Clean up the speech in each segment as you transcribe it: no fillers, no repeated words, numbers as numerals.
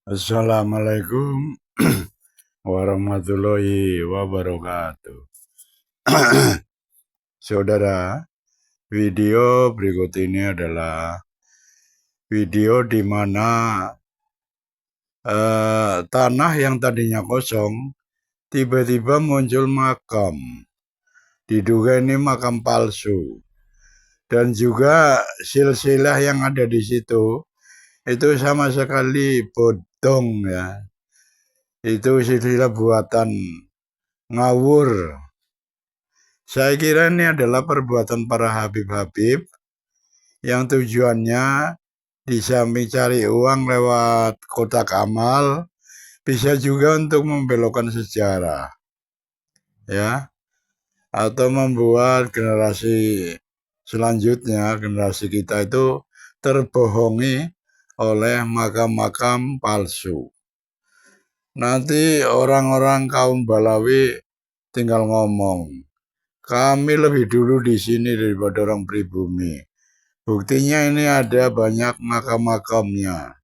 Assalamualaikum warahmatullahi wabarakatuh. Saudara, video berikut ini adalah video di mana tanah yang tadinya kosong tiba-tiba muncul makam. Diduga ini makam palsu. Dan juga silsilah yang ada di situ itu sama sekali bodong ya. Itu silsilah buatan ngawur. Saya kira ini adalah perbuatan para habib-habib yang tujuannya di samping cari uang lewat kotak amal, bisa juga untuk membelokkan sejarah, ya, atau membuat generasi selanjutnya, generasi kita itu terbohongi oleh makam-makam palsu. Nanti orang-orang kaum Balawi tinggal ngomong, kami lebih dulu di sini daripada orang pribumi. Buktinya ini ada banyak makam-makamnya.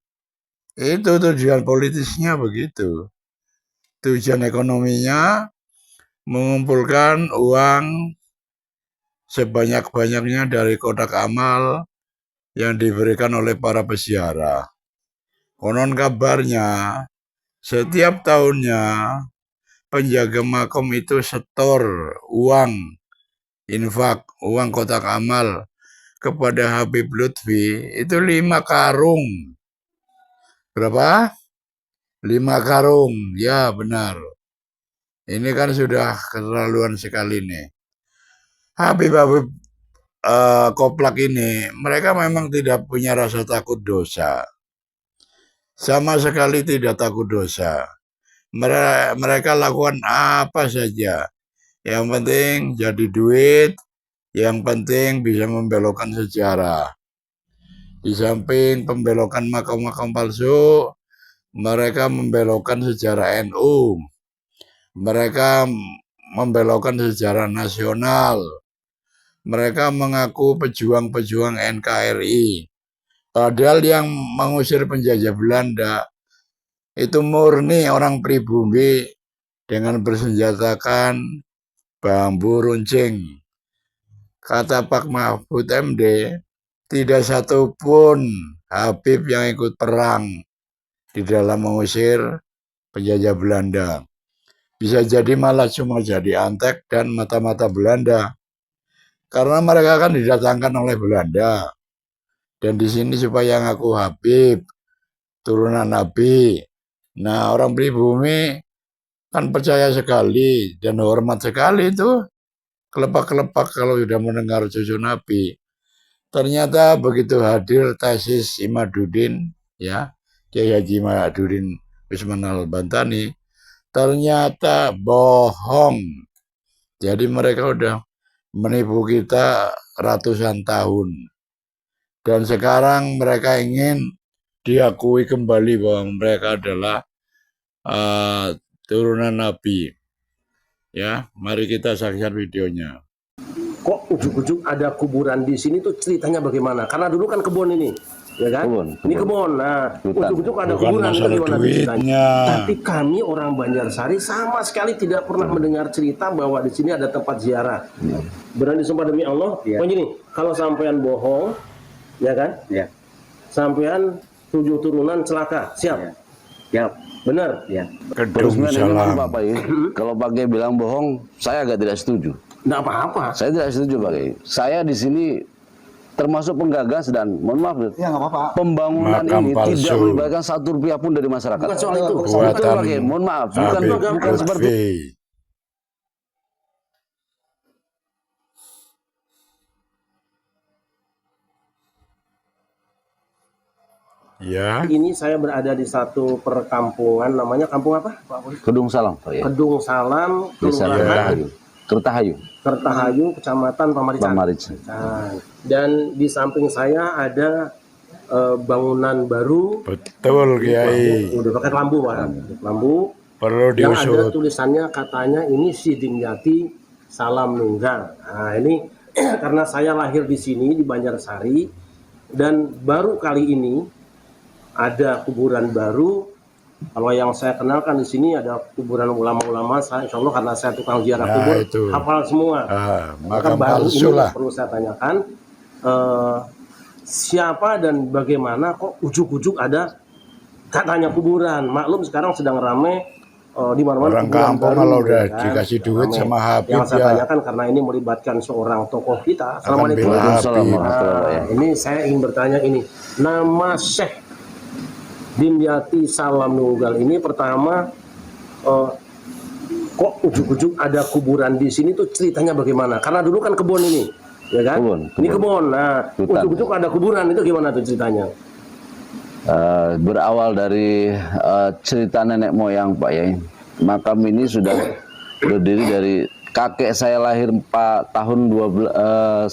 Itu tujuan politisnya begitu. Tujuan ekonominya mengumpulkan uang sebanyak-banyaknya dari kotak amal yang diberikan oleh para peziarah. Konon kabarnya setiap tahunnya penjaga makam itu setor uang infak, uang kotak amal kepada Habib Lutfi itu 5 karung. Berapa? 5 karung, ya benar. Ini kan sudah keterlaluan sekali nih. Habib-habib koplak ini, mereka memang tidak punya rasa takut dosa. Sama sekali tidak takut dosa. Mereka lakukan apa saja. Yang penting jadi duit, yang penting bisa membelokkan sejarah. Di samping pembelokan makam-makam palsu, mereka membelokkan sejarah NU. Mereka membelokkan sejarah nasional. Mereka mengaku pejuang-pejuang NKRI. Padahal yang mengusir penjajah Belanda itu murni orang pribumi dengan bersenjatakan bambu runcing. Kata Pak Mahfud MD, tidak satupun Habib yang ikut perang di dalam mengusir penjajah Belanda. Bisa jadi malah cuma jadi antek dan mata-mata Belanda. Karena mereka kan didatangkan oleh Belanda. Dan di sini supaya ngaku Habib, turunan Nabi. Nah, orang pribumi kan percaya sekali dan hormat sekali itu. Kelepak-kelepak kalau sudah mendengar cucu Nabi. Ternyata begitu hadir tesis Imaduddin, ya, Kiai Haji Imaduddin Usman Al-Bantani, ternyata bohong. Jadi mereka udah menipu kita ratusan tahun. Dan sekarang mereka ingin diakui kembali bahwa mereka adalah turunan Nabi. Ya, mari kita saksikan videonya. Kok ujuk-ujuk ada kuburan di sini tuh ceritanya bagaimana? Karena dulu kan kebun ini, ya kan? Kebun. Ini kebun. Nah, ujuk-ujuk ada kuburan itu gimana ceritanya? Tapi kami orang Banjarsari sama sekali tidak pernah mendengar cerita bahwa di sini ada tempat ziarah. Berani sumpah demi Allah. Ya. Gini, kalau sampean bohong, ya kan? Ya. Sampean 7 turunan celaka, siap? Ya. Siap. Benar? Ya. Terus salam. Bapak ya, kalau Pak Kiai bilang bohong, saya agak tidak setuju. Nggak apa-apa. Saya tidak setuju Pak Kiai. Saya di sini termasuk penggagas dan mohon maaf, ya, nggak apa-apa. Pembangunan makam ini palsu. tidak melibatkan 1 rupiah pun dari masyarakat. Bukan soal itu. Betul Pak Kiai. Mohon maaf, bukan seperti ya. Ini saya berada di satu perkampungan, namanya kampung apa, Pak? Kedung Salam, Pak ya. Kedung Salam, Kelurahan Kertahayu, Kecamatan Pamarican. Dan di samping saya ada bangunan baru. Betul, Kiai. Udah pakai lampu, Pak. Lampu. Perlu yang diusut. ada tulisannya katanya ini Sidingyati Salam Nunggal. Nah, ini karena saya lahir di sini di Banjarsari dan baru kali ini ada kuburan baru Kalau yang saya kenalkan di sini ada kuburan ulama-ulama, insya Allah karena saya tukang ziarah kubur, itu hafal semua. Maka makam baru palsu ini lah. perlu saya tanyakan, siapa dan bagaimana kok ujuk-ujuk ada katanya kuburan. Maklum sekarang sedang ramai di mana-mana Orang kuburan kampung baru, kalau udah kan? dikasih duit Ramai. sama Habib Yang saya ya tanyakan karena ini melibatkan seorang tokoh kita. akan Assalamualaikum. bela Habib. Ini saya ingin bertanya ini, nama Syekh Dimyati Salam Nunggal ini pertama kok ujuk-ujuk ada kuburan di sini tuh ceritanya bagaimana? Karena dulu kan kebun ini, ya kan? Kebun. Ini kebun. Nah, ujuk-ujuk ada kuburan itu gimana tuh ceritanya? Berawal dari cerita nenek moyang Pak Yai. Makam ini sudah berdiri dari kakek saya lahir tahun 1912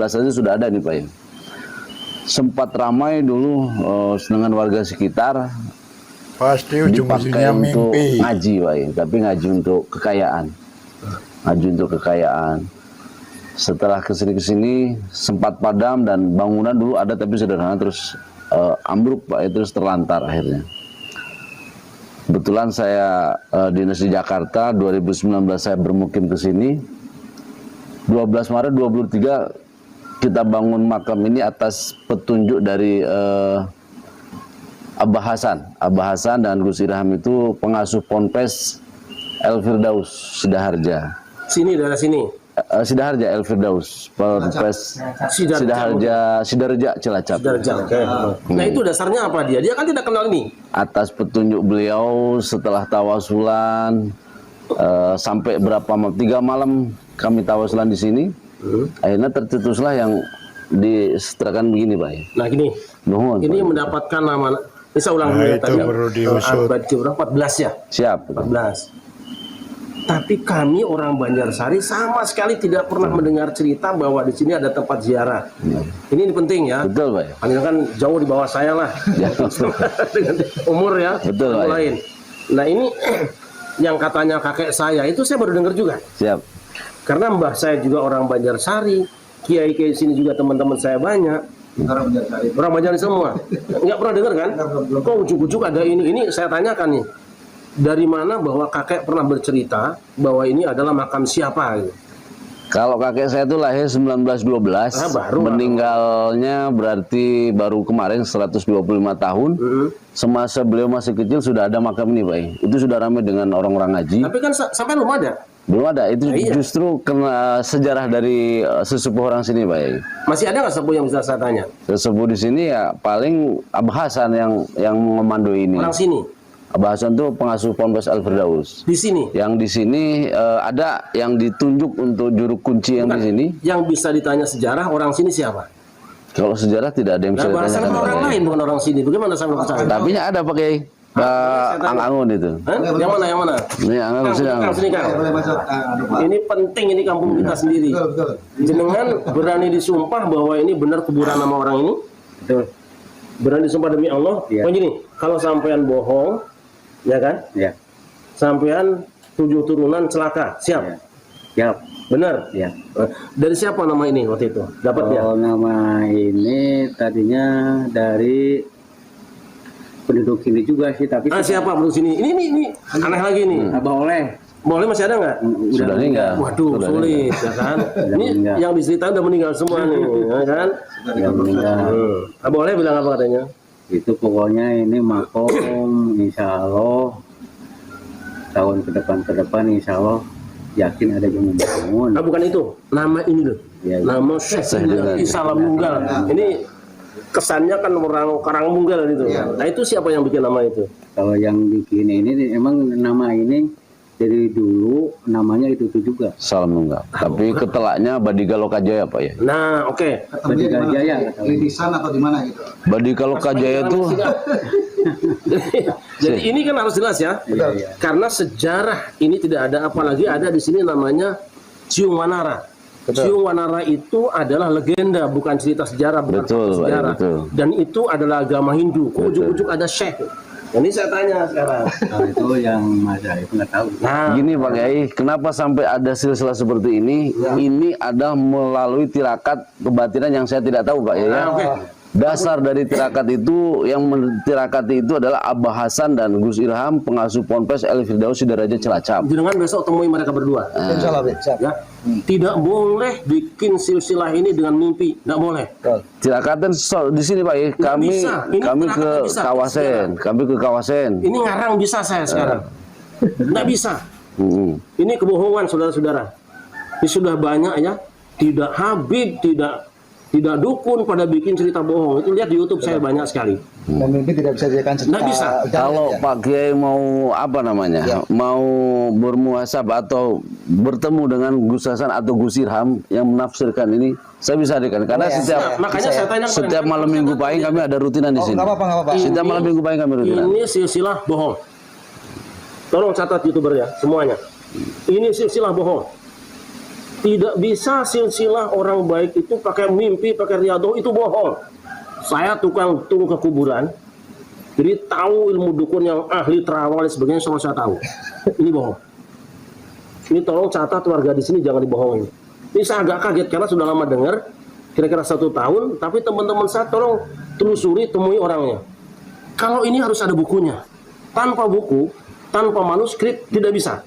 aja sudah ada nih Pak Yai. Sempat ramai dulu dengan warga sekitar, Pasti dipakai ujung-ujungnya untuk mimpi. ngaji Pak Yai, tapi ngaji untuk kekayaan. Ngaji untuk kekayaan. Setelah kesini sempat padam dan bangunan dulu ada tapi sederhana terus ambruk Pak Yai, terus terlantar akhirnya. Kebetulan saya dinas di Jakarta, 2019 saya bermukim ke sini. 12 Maret 2023 kita bangun makam ini atas petunjuk dari Abah Hasan dan Gus Irham itu pengasuh Ponpes El Firdaus Sidaharja. Sini daerah sini. Sidaharja El Firdaus Ponpes Sidaharja Cilacap. Sidarja. Oke. Nah itu dasarnya apa dia? Dia kan tidak kenal ini. Atas petunjuk beliau setelah tawasulan sampai 3 malam kami tawasulan di sini. Akhirnya tercetuslah yang disetelahkan begini Pak. Nah gini, Nuhun, ini Pak. mendapatkan nama. Ini saya ulang Nah, dulu ya itu tadi. perlu diusut. Abad ke 14 ya. Siap. 14. Tapi kami orang Banjarsari sama sekali tidak pernah mendengar cerita bahwa di sini ada tempat ziarah. Ini penting ya. Betul Pak. Karena kan jauh di bawah saya lah. Ya. Dengan umur ya. Betul, Pak. Lain. Nah ini yang katanya kakek saya itu saya baru dengar juga. Siap. Karena mbah saya juga orang Banjarsari, kiai-kiai sini juga teman-teman saya banyak. Orang Banjarsari semua. Nggak pernah dengar kan? Kok ujuk-ujuk ada ini? Ini saya tanyakan nih. Dari mana bahwa kakek pernah bercerita bahwa ini adalah makam siapa? Gitu. Kalau kakek saya itu lahir 1912, baru. meninggalnya berarti baru kemarin 125 tahun. Semasa beliau masih kecil sudah ada makam ini Pak. Itu sudah ramai dengan orang-orang ngaji. Tapi kan sampai belum ada. Belum ada, itu iya. justru kena sejarah dari sesepuh orang sini Pak. Masih ada nggak sepuh yang bisa saya tanya? Sesepuh di sini ya paling Abah Hasan yang memandu ini. Orang sini? Abah Hasan itu pengasuh Ponpes Al Firdaus. Di sini? Yang di sini ada yang ditunjuk untuk juru kunci yang di sini. Yang bisa ditanya sejarah orang sini siapa? Kalau sejarah tidak ada yang bisa Nah, bahasa ditanyakan. orang lain bukan orang sini. Bagaimana saya percaya? Tapi ada pakai Ang-Angun itu. Hah? Yang mana? Yang mana? Ini Ang-Angun sedang. Sini Kang. Ini penting, ini kampung kita sendiri. Jenengan berani disumpah bahwa ini benar kuburan nama orang ini? Betul. Berani disumpah demi Allah? Iya. Oh gini, kalau sampean bohong, ya kan? Ya. Sampean 7 turunan celaka, siap? Ya. Siap. Benar? Ya. Dari siapa nama ini waktu itu? Dapat ya? Oh, nama ini tadinya dari penduduk sini juga sih, tapi Siapa penduduk sini? Ini aneh lagi nih. Abah Oleh. Boleh masih ada nggak? Sudah meninggal. Waduh, Sudah sulit ya kan? Ini meninggal. yang diceritain udah meninggal semua nih, ya kan? Yang meninggal. Boleh bilang apa katanya? Itu pokoknya ini makom insya Allah tahun ke depan insya Allah yakin ada yang membangun. Bukan itu, nama ini loh. Ya, ya. Nama Syekh Dimyati Salam Nunggal. Ini kesannya kan orang Karangmunggal itu. Nah itu siapa yang bikin nama itu? Kalau yang bikin ini emang nama ini dari dulu namanya itu juga. Salam Nunggal. Tapi ketelaknya Badika Lokajaya Pak ya. Nah oke. Badika Jaya. Lilisan atau di mana gitu? Badika Lokajaya itu Jadi ini kan harus jelas ya. Iya. Karena sejarah ini tidak ada, apalagi ada di sini namanya Ciung Wanara. Ciung Wanara itu adalah legenda, bukan cerita sejarah, bukan Betul, fakta Pak, sejarah. betul. Dan itu adalah agama Hindu. Kok ujuk-ujuk ada Syekh? Ini saya tanya sekarang. Nah, itu yang Mas itu nggak tahu. Nah, gini Pak Kiai, kenapa sampai ada silsilah seperti ini? Ini ada melalui tirakat kebatinan yang saya tidak tahu Pak ya. Nah, oke. Dasar dari tirakat itu, yang mentirakati itu adalah Abah Hasan dan Gus Ilham, pengasuh Ponpes El Firdaus Sidaraja Cilacap. Jangan besok temui mereka berdua. Insyaallah, Ya. Tidak boleh bikin silsilah ini dengan mimpi, tidak boleh. Tirakatan di sini Pak, kami bisa. Ini kami ke tirakat bisa. kawasan, kami ke kawasan. Ini ngarang bisa saya sekarang. Tidak bisa. Ini kebohongan saudara-saudara. Ini sudah banyak ya. Tidak Habib, tidak dukun pada bikin cerita bohong. Itu lihat di YouTube saya banyak sekali. Dan mimpi tidak bisa dijadikan cerita. Nggak bisa. Kalau Pak Kiai mau apa namanya, mau bermuhasabah atau bertemu dengan Gus Hasan atau Gus Ilham yang menafsirkan ini, saya bisa hadirkan. Karena Makanya saya tanya kepada setiap malam minggu pahing kami ada rutinan di sini. Nggak apa-apa. Setiap malam minggu pahing kami rutinan. Ini silsilah bohong. Tolong catat YouTuber ya, semuanya. Ini silsilah bohong. Tidak bisa silsilah orang baik itu pakai mimpi, pakai riadoh, itu bohong. Saya tukang ke kuburan, jadi tahu ilmu dukun yang ahli terawal dan sebagainya, semua saya tahu. Ini bohong. Ini tolong catat warga di sini, jangan dibohongin. Ini saya agak kaget karena sudah lama dengar, kira-kira 1 tahun, tapi teman-teman saya tolong telusuri, temui orangnya. Kalau ini harus ada bukunya. Tanpa buku, tanpa manuskrip, tidak bisa.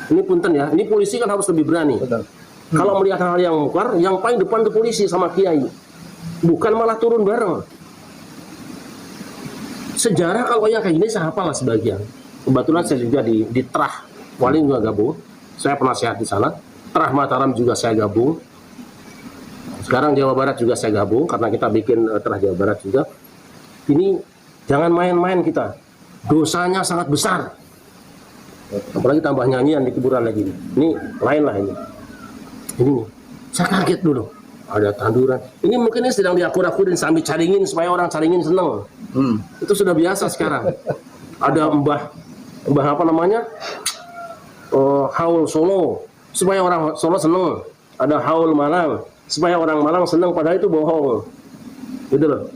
Ini punten ya, ini polisi kan harus lebih berani. Kalau melihat hal yang mungkar, yang paling depan itu polisi sama kiai. Bukan malah turun bareng. Sejarah kalau yang kayak gini saya hafal lah sebagian. Kebetulan saya juga di Trah Wali juga gabung. Saya penasehat di sana. Trah Mataram juga saya gabung. Sekarang Jawa Barat juga saya gabung karena kita bikin Trah Jawa Barat juga. Ini jangan main-main kita. Dosanya sangat besar. Apalagi tambah nyanyian di kuburan lagi. Ini lain lah ini. Ini nih. Saya kaget dulu. Ada tanduran. Ini mungkin ini sedang diakur-akurin sambil caringin supaya orang caringin seneng. Itu sudah biasa sekarang. Ada mbah apa namanya? Haul Solo supaya orang Solo seneng. Ada Haul Malang supaya orang Malang seneng. Padahal itu bohong. Gitu loh.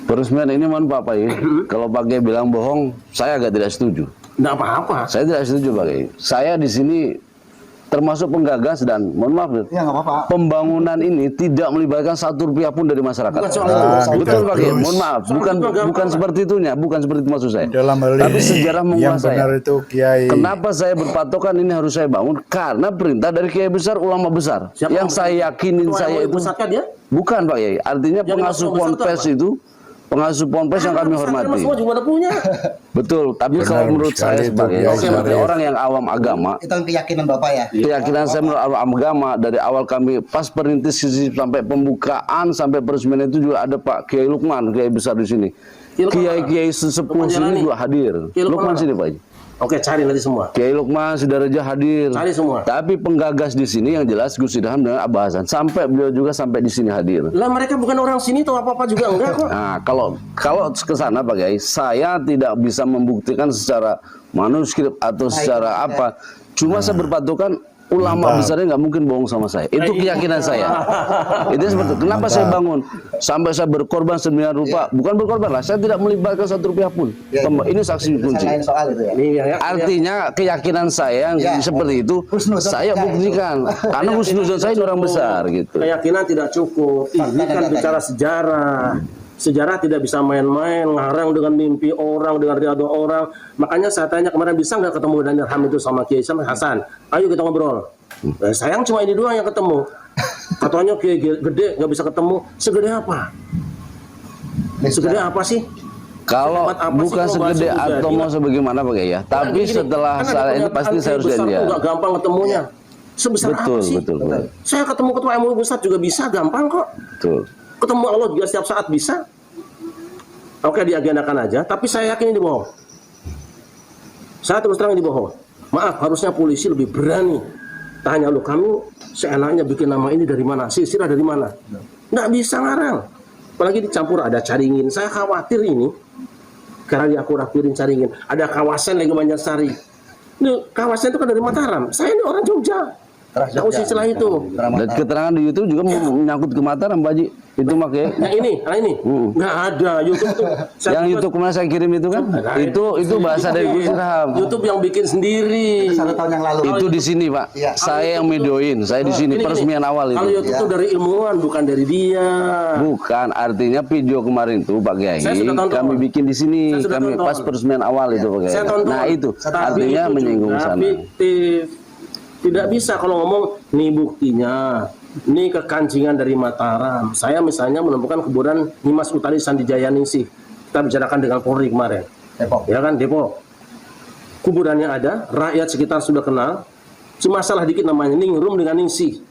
Peresmian ini mohon Pak ya. Kalau Pak Kiai bilang bohong, saya agak tidak setuju. Nggak apa-apa. Saya tidak setuju Pak Kiai. Saya di sini termasuk penggagas dan mohon maaf, Ya nggak apa-apa. pembangunan ini tidak melibatkan 1 rupiah pun dari masyarakat. Bukan soal itu. Betul Pak Kiai. Terus. Mohon maaf, bukan seperti itunya, bukan seperti itu maksud saya. Dalam hal Tapi ini sejarah yang menguasai. benar itu Kiai. Kenapa saya berpatokan ini harus saya bangun? Karena perintah dari Kiai besar, ulama besar. Siapa yang saya yakinin Ketua saya MUI itu pusat kan dia? bukan Pak Kiai. Artinya Yang pengasuh dimaksud Ponpes apa? itu, pengasuh Ponpes yang kami hormati. Semua juga ada punya. Betul, tapi Benar kalau menurut sekali saya itu, sebagai Kiai sebagai Syarif. orang yang awam agama, Itu kan keyakinan Bapak ya. keyakinan saya menurut awam agama dari awal kami pas perintis sampai pembukaan sampai peresmian itu juga ada Pak Kiai Lukman, Kiai besar di sini. Kiai-kiai sesepuh sini juga hadir. Kiai Lukman Lukman sini Pak. Oke, cari nanti semua. Kiai Lukman Sidaraja hadir. Cari semua. Tapi penggagas di sini yang jelas Gus Ilham dengan Abah Hasan. Sampai beliau juga sampai di sini hadir. Lah mereka bukan orang sini atau apa-apa juga enggak kok. Nah, kalau ke sana Pak Kiai, saya tidak bisa membuktikan secara manuskrip atau secara apa. Cuma saya berpatokan ulama besarnya nggak mungkin bohong sama saya. Itu keyakinan saya. Itu seperti itu. Kenapa saya bangun sampai saya berkorban sedemikian rupa? Bukan berkorban lah, saya tidak melibatkan 1 rupiah pun. Ini saksi kunci. Lain soal itu ya. Ini ya. Artinya keyakinan saya yang seperti itu Husnuzon saya saja buktikan. Karena husnuzon saya ini orang besar gitu. Keyakinan tidak cukup. Ini kan bicara sejarah. Sejarah tidak bisa main-main, ngarang dengan mimpi orang, dengan riado orang. Makanya saya tanya kemarin, bisa nggak ketemu Daniel Ham itu sama Kiai sama Hasan? Ayo kita ngobrol. Sayang cuma ini doang yang ketemu. Katanya Kiai gede nggak bisa ketemu. Segede apa? Segede apa sih? Kalau Sehebat apa sih bukan kalau segede bahasa atau pribadi? mau sebagaimana Pak Kiai ya. Tapi Gini, setelah kan ada saat ini pernyataan pasti saya harus besar tuh janjian. nggak gampang ketemunya. Sebesar Betul, apa sih? betul. Saya ketemu ketua MUI pusat juga bisa, gampang kok. Betul. Ketemu Allah juga setiap saat bisa. Oke, diagendakan aja, tapi saya yakin ini bohong. Saya terus terang ini bohong. Maaf, harusnya polisi lebih berani. Tanya lu, kamu seenaknya bikin nama ini dari mana? Silsilah dari mana? Nggak bisa ngarang. Apalagi dicampur ada caringin. Saya khawatir ini karena diakur-akurin caringin. Ada kawasan lagi Banjarsari. Ini kawasan itu kan dari Mataram. Saya ini orang Jogja. Nggak usah istilah itu. Dan keterangan di YouTube juga menyangkut ke Mataram, Pak Haji. Itu makanya. Yang ini, nggak ada YouTube tuh. Yang YouTube kemarin saya kirim itu kan, itu bahasa dari Gus Irham. YouTube yang bikin sendiri. Itu 1 tahun yang lalu. Itu di sini, Pak. Iya. Saya yang videoin, saya di sini peresmian awal Kalau itu. YouTube itu dari ilmuwan, bukan dari dia. Bukan, artinya video kemarin tuh Pak Kiai, Saya sudah tonton. kami bikin di sini, Saya sudah kami tonton. pas peresmian awal itu Pak Kiai. Saya tonton. Nah itu Tapi artinya itu menyinggung juga sana. fiktif. Tidak bisa kalau ngomong nih buktinya, nih kekancingan dari Mataram. Saya misalnya menemukan kuburan Nimas Utari Sandijaya Ningsih. Kita bicarakan dengan Polri kemarin. Depok. Ya kan, Depok. Kuburannya ada, rakyat sekitar sudah kenal. Cuma salah dikit namanya, Ningrum dengan Ningsih.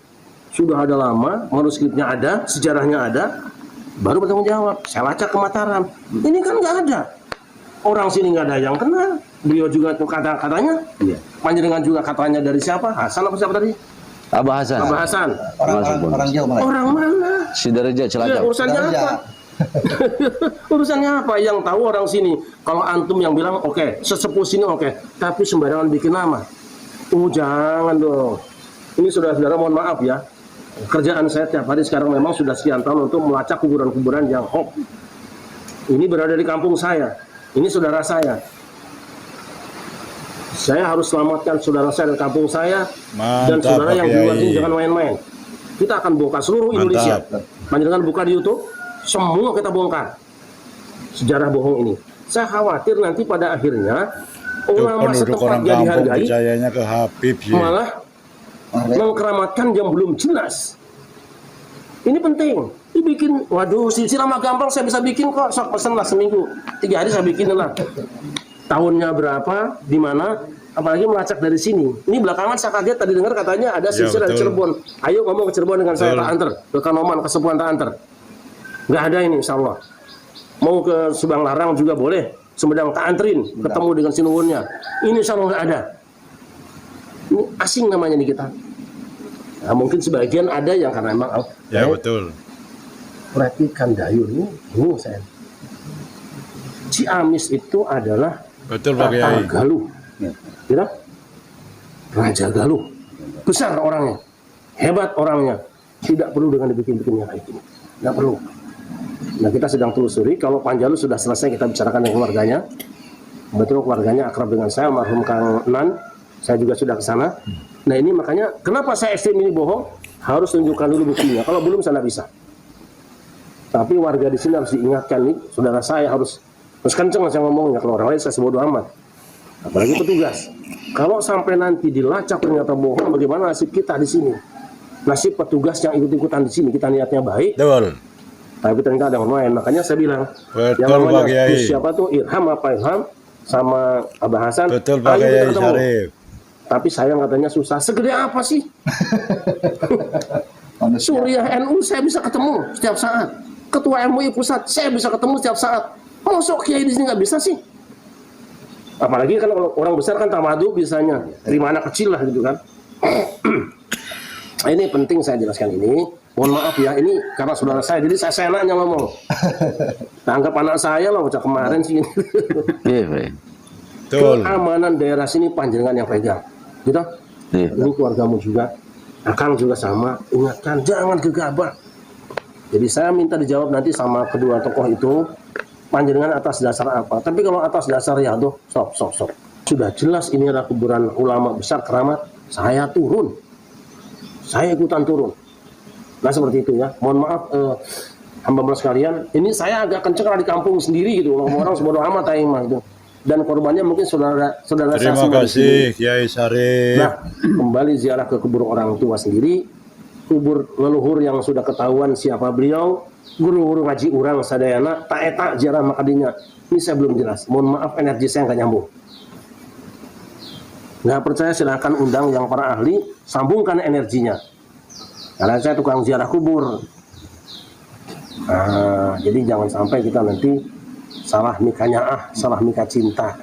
Sudah ada lama, manuskripnya ada, sejarahnya ada, baru bertanggung jawab. Saya lacak ke Mataram. Ini kan nggak ada. Orang sini nggak ada yang kenal. Beliau juga katanya, panjenengan juga katanya dari siapa? Hasan apa siapa tadi? Abah Hasan. Abah Hasan. Orang jauh malah. Orang mana? Sidareja Ya, Cilacap. urusannya Sidareja. apa? Urusannya apa? Yang tahu orang sini. Kalau antum yang bilang oke, sesepuh sini oke, tapi sembarangan bikin nama. Jangan dong. Ini saudara-saudara mohon maaf ya. Kerjaan saya tiap hari sekarang memang sudah sekian tahun untuk melacak kuburan-kuburan yang hoax. Ini berada di kampung saya. Ini saudara saya. Saya harus selamatkan saudara saya dan kampung saya. Dan Mantap, saudara Pak yang di luar sini Kiai. jangan main-main. Kita akan bongkar seluruh Indonesia. Panjenengan buka di YouTube, semua kita bongkar sejarah bohong ini. Saya khawatir nanti pada akhirnya Itu ulama penduduk setempat orang gak kampung dihargai, percayanya ke Habib ya. malah mengkeramatkan yang belum jelas. Ini penting. Dibikin, waduh, silsilah mah gampang, saya bisa bikin kok. Sok pesen lah seminggu, 3 hari saya bikin lah. Tahunnya berapa, di mana, apalagi melacak dari sini. Ini belakangan saya kaget tadi dengar katanya ada silsilah dari betul. Cirebon. Ayo ngomong ke Cirebon dengan saya, Betul. tak antar ke Kanoman, ke Sepuhan tak antar. Nggak ada ini, insya Allah. Mau ke Subang Larang juga boleh. Sumedang tak anterin, ketemu dengan sinuwunnya. Ini insya Allah nggak ada. Ini asing namanya nih kita. Nah, mungkin sebagian ada yang karena emang Ya betul. perhatikan dayur ini saya. Ciamis itu adalah Betul Pak Tata Kiai. Galuh, ya? Raja Galuh, besar orangnya, hebat orangnya, tidak perlu dengan dibikin-bikinnya kayak gini, nggak perlu. Nah kita sedang telusuri, kalau Panjalu sudah selesai kita bicarakan dengan keluarganya, betul keluarganya akrab dengan saya, almarhum Kang Nan, saya juga sudah ke sana. Nah ini makanya kenapa saya ekstrim ini bohong, harus tunjukkan dulu buktinya, kalau belum saya nggak bisa. Tapi warga di sini harus diingatkan nih, saudara saya harus kenceng saya ngomongnya, kalau orang lain saya sebodoh amat. Apalagi petugas. Kalau sampai nanti dilacak ternyata bohong, bagaimana nasib kita di sini? Nasib petugas yang ikut-ikutan di sini, kita niatnya baik, Betul. tapi ternyata ada yang lain. Makanya saya bilang, Betul, yang Pak namanya Kiai. Gus siapa tuh Irham apa Ilham sama Abah Hasan, Betul Pak ayo kita Kiai ketemu. Syarif. Tapi sayang katanya susah. Segede apa sih? Suriah NU saya bisa ketemu setiap saat. Ketua MUI pusat saya bisa ketemu setiap saat. Masuk kiai di sini nggak bisa sih? Apalagi kan kalau orang besar kan tamadu biasanya terima anak kecil lah gitu kan. Nah, ini penting saya jelaskan ini. Mohon maaf ya, ini karena saudara saya, jadi saya senaknya ngomong. Tanggap anak saya lah, macam kemarin sih. Iya, Pak. Betul. Keamanan daerah sini panjenengan yang pegang. Gitu? Iya. Ini keluargamu juga. Akang juga sama. Ingatkan, jangan gegabah. Jadi saya minta dijawab nanti sama kedua tokoh itu, panjenengan atas dasar apa. Tapi kalau atas dasar ya tuh, sok. Sudah jelas ini adalah kuburan ulama besar keramat, saya turun. Saya ikutan turun. Nah seperti itu ya. Mohon maaf hamba sekalian, ini saya agak kenceng di kampung sendiri gitu. Orang-orang sebodoh amat aing mah gitu. Dan korbannya mungkin saudara saya Terima semua di sini. kasih Kiai Syarif. Nah, kembali ziarah ke kubur orang tua sendiri, kubur leluhur yang sudah ketahuan siapa beliau, guru-guru ngaji urang sadayana, tak eta ziarah makadinya. Ini saya belum jelas. Mohon maaf energi saya nggak nyambung. Nggak percaya silahkan undang yang para ahli, sambungkan energinya. Karena saya tukang ziarah kubur. Nah, jadi jangan sampai kita nanti salah nikahnya salah nikah cinta.